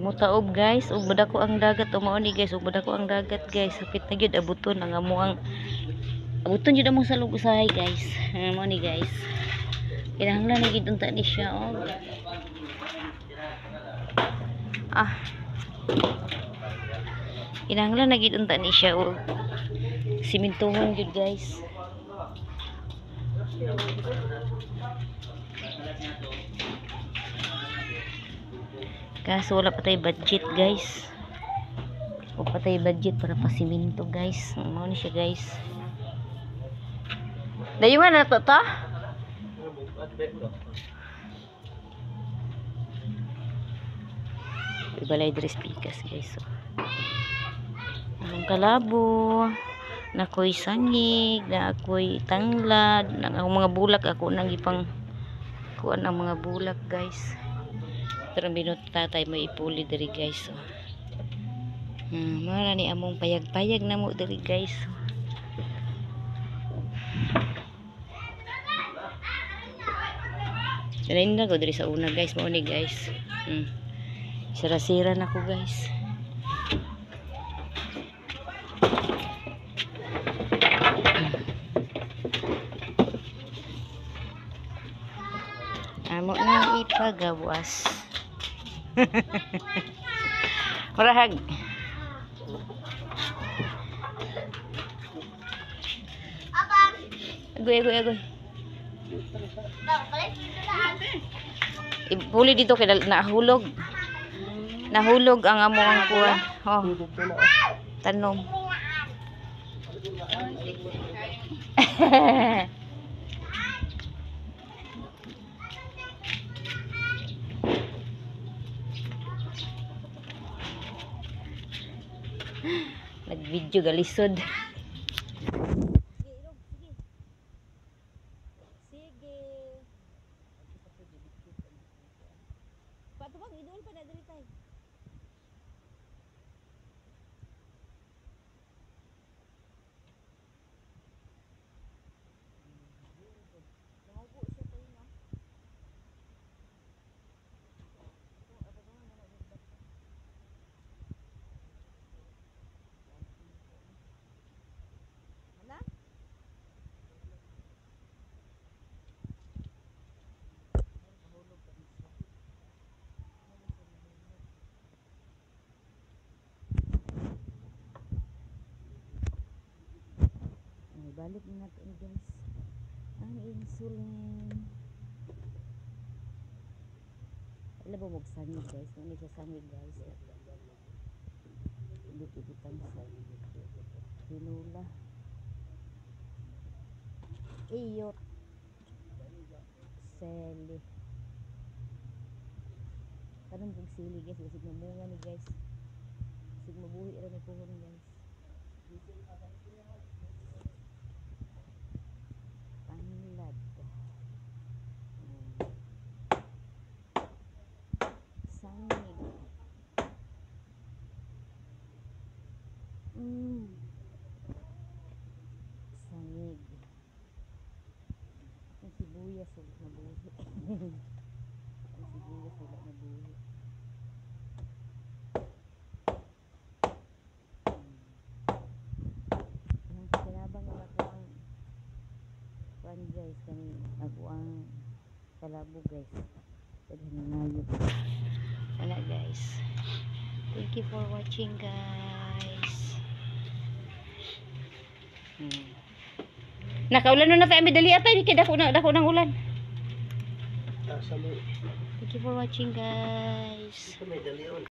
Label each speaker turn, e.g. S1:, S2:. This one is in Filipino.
S1: mutaob guys, ug badako ang dagat mao ni guys, ug badako ang dagat guys. Hapit na gyud abuton ang amuang abuton jud among salog usahay guys. Mao ni guys. Kinahanglan na gid unta ni siya og kinahanglan na gid unta ni siya og simintohon jud guys. Kaso wala pa tayo budget guys. O pa tayo budget para pa siminto guys. Mao ni siya guys. Dayungan na to ta? Ibalay dress pikas guys. So, ang kalabo, na ako'y sangig, na ako'y tanglad, na ang mga bulak ako nang ipang kuan ang mga bulak guys. Pero binot tatay mo ipuli diri guys. So, mara ni among payag-payag na mo diri guys. So, dalain na ko diri sa una guys, mao ni guys. Sira-sira na ko guys. Amo na ipagawas. Marahag. Agoy. Ipuli dito kay nahulog. Nahulog ang among kuwan. Oh. Tanom. Nag-video galisod. Sige. Patubang idol pa na diri tay. Balik na natin guys ang insulin. Alam ba magsangig guys, nani siya sangig guys. Ibit-ibitan sa hinula iyot seli kanong kong sili guys, sig mamunga ni guys, sig mabuhi ra ni puhon guys. Tanglad sangig sangig ang sibuyas ulit na buhi. Ang sibuyas ulit na buhi. Ang kinabang na ako ang kuan guys, kani ako ang kalabo guys. Pwede nanayot. Wala guys. Thank you for watching guys. Nakaulan na tayo, may dali atay, kaya dako ng ulan. Thank you for watching guys.